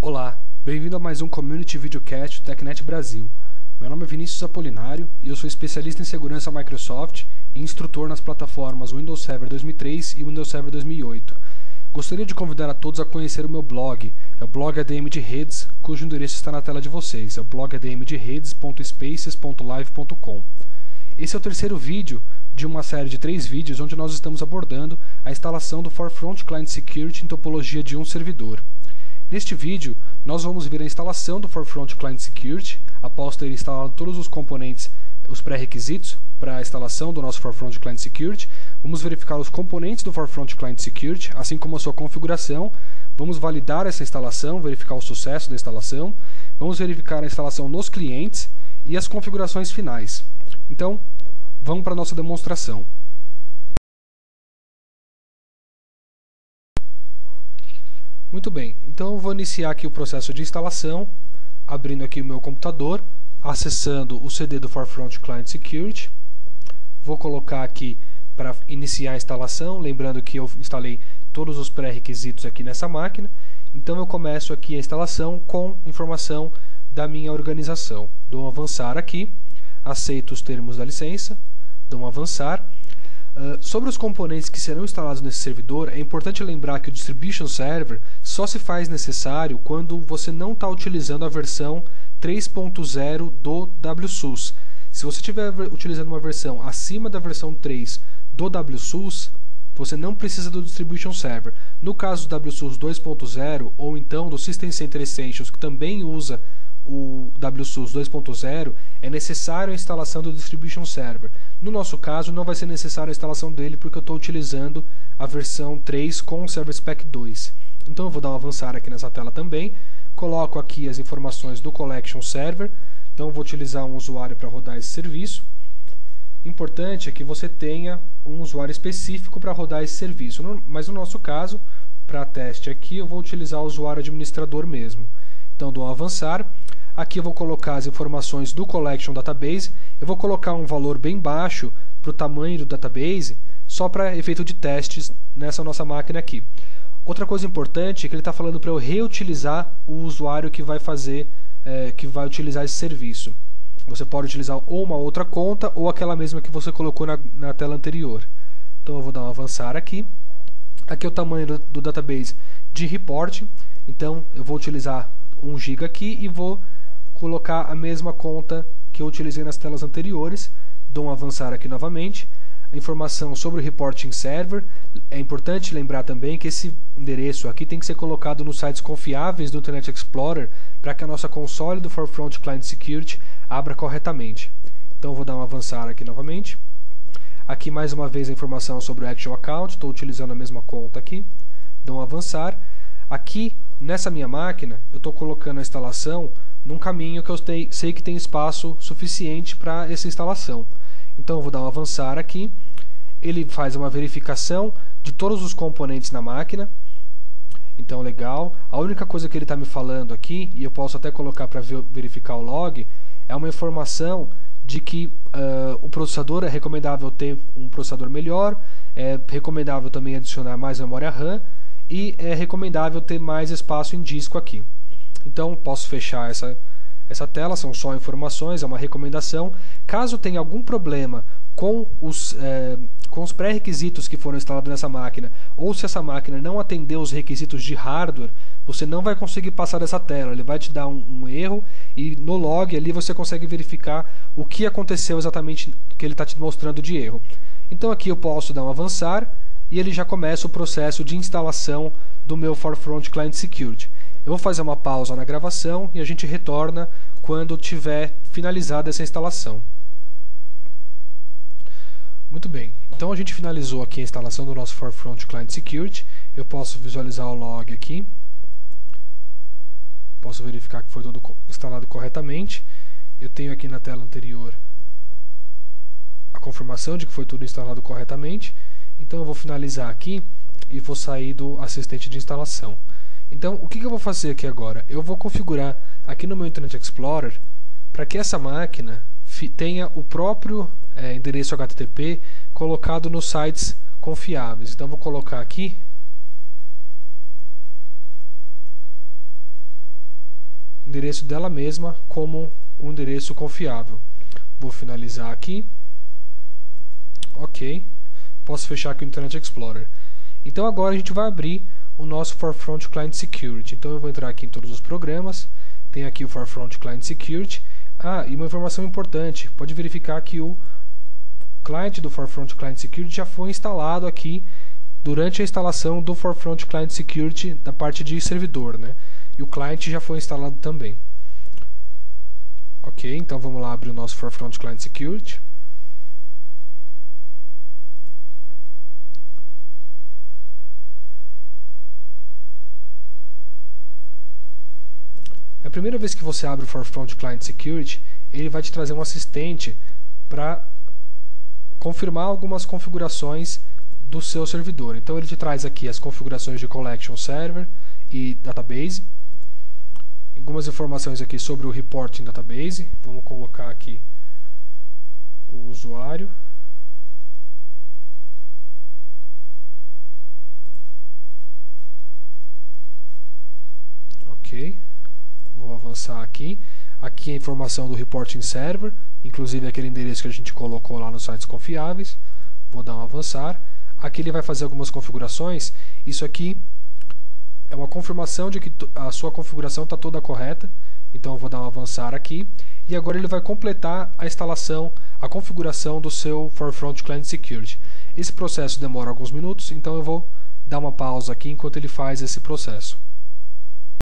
Olá, bem-vindo a mais um Community Videocast do TechNet Brasil. Meu nome é Vinícius Apolinário e eu sou especialista em segurança Microsoft e instrutor nas plataformas Windows Server 2003 e Windows Server 2008. Gostaria de convidar a todos a conhecer o meu blog, é o blog ADM de Redes, cujo endereço está na tela de vocês, é o blog admderedes.spaces.live.com. Esse é o terceiro vídeo de uma série de 3 vídeos onde nós estamos abordando a instalação do Forefront Client Security em topologia de um servidor. Neste vídeo, nós vamos ver a instalação do Forefront Client Security, após ter instalado todos os componentes, os pré-requisitos para a instalação do nosso Forefront Client Security. Vamos verificar os componentes do Forefront Client Security, assim como a sua configuração. Vamos validar essa instalação, verificar o sucesso da instalação. Vamos verificar a instalação nos clientes e as configurações finais. Então, vamos para a nossa demonstração. Muito bem, então eu vou iniciar aqui o processo de instalação, abrindo aqui o meu computador, acessando o CD do Forefront Client Security. Vou colocar aqui para iniciar a instalação, lembrando que eu instalei todos os pré-requisitos aqui nessa máquina. Então eu começo aqui a instalação com informação da minha organização. Dou um avançar aqui, aceito os termos da licença, dou um avançar. Sobre os componentes que serão instalados nesse servidor, é importante lembrar que o Distribution Server só se faz necessário quando você não está utilizando a versão 3.0 do WSUS. Se você estiver utilizando uma versão acima da versão 3 do WSUS, você não precisa do Distribution Server. No caso do WSUS 2.0 ou então do System Center Essentials, que também usa o WSUS 2.0, é necessário a instalação do Distribution Server. No nosso caso, não vai ser necessária a instalação dele porque eu estou utilizando a versão 3 com o Service Pack 2. Então eu vou dar um avançar aqui nessa tela também, coloco aqui as informações do Collection Server, então eu vou utilizar um usuário para rodar esse serviço. Importante é que você tenha um usuário específico para rodar esse serviço, mas no nosso caso, para teste aqui, eu vou utilizar o usuário administrador mesmo. Então dou um avançar. Aqui eu vou colocar as informações do Collection Database. Eu vou colocar um valor bem baixo para o tamanho do database, só para efeito de testes nessa nossa máquina aqui. Outra coisa importante é que ele está falando para eu reutilizar o usuário que vai utilizar esse serviço. Você pode utilizar ou uma outra conta ou aquela mesma que você colocou na tela anterior. Então eu vou dar um avançar aqui. Aqui é o tamanho do database de reporting. Então eu vou utilizar 1 GB aqui e vou colocar a mesma conta que eu utilizei nas telas anteriores. Dou um avançar aqui novamente. A informação sobre o Reporting Server. É importante lembrar também que esse endereço aqui tem que ser colocado nos sites confiáveis do Internet Explorer para que a nossa console do Forefront Client Security abra corretamente. Então eu vou dar um avançar aqui novamente. Aqui mais uma vez a informação sobre o Action Account. Estou utilizando a mesma conta aqui. Dou um avançar. Aqui nessa minha máquina eu estou colocando a instalação num caminho que eu sei que tem espaço suficiente para essa instalação. Então eu vou dar um avançar aqui. Ele faz uma verificação de todos os componentes na máquina. Então legal. A única coisa que ele está me falando aqui, e eu posso até colocar para verificar o log, é uma informação de que o processador é recomendável ter um processador melhor, é recomendável também adicionar mais memória RAM e é recomendável ter mais espaço em disco aqui. Então posso fechar essa tela, são só informações, é uma recomendação. Caso tenha algum problema com os pré-requisitos que foram instalados nessa máquina, ou se essa máquina não atender os requisitos de hardware, você não vai conseguir passar dessa tela, ele vai te dar um erro e no log ali você consegue verificar o que aconteceu exatamente que ele está te mostrando de erro. Então aqui eu posso dar um avançar e ele já começa o processo de instalação do meu Forefront Client Security. Eu vou fazer uma pausa na gravação e a gente retorna quando tiver finalizada essa instalação. Muito bem, então a gente finalizou aqui a instalação do nosso Forefront Client Security. Eu posso visualizar o log aqui. Posso verificar que foi tudo instalado corretamente. Eu tenho aqui na tela anterior a confirmação de que foi tudo instalado corretamente. Então eu vou finalizar aqui e vou sair do assistente de instalação. Então o que eu vou fazer aqui agora? Eu vou configurar aqui no meu Internet Explorer para que essa máquina tenha o próprio endereço HTTP colocado nos sites confiáveis. Então, vou colocar aqui endereço dela mesma como um endereço confiável. Vou finalizar aqui. Ok. Posso fechar aqui o Internet Explorer. Então agora a gente vai abrir o nosso Forefront Client Security. Então eu vou entrar aqui em todos os programas. Tem aqui o Forefront Client Security. E uma informação importante. Pode verificar que o cliente do Forefront Client Security já foi instalado aqui durante a instalação do Forefront Client Security da parte de servidor, né? E o cliente já foi instalado também. Ok, então vamos lá abrir o nosso Forefront Client Security. A primeira vez que você abre o Forefront Client Security, ele vai te trazer um assistente para confirmar algumas configurações do seu servidor. Então ele te traz aqui as configurações de Collection Server e Database, algumas informações aqui sobre o Reporting Database. Vamos colocar aqui o usuário. Ok. Vou avançar aqui. Aqui a informação do Reporting Server, inclusive aquele endereço que a gente colocou lá nos sites confiáveis. Vou dar um avançar. Aqui ele vai fazer algumas configurações. Isso aqui é uma confirmação de que a sua configuração está toda correta. Então eu vou dar um avançar aqui. E agora ele vai completar a instalação, a configuração do seu Forefront Client Security. Esse processo demora alguns minutos, então eu vou dar uma pausa aqui enquanto ele faz esse processo.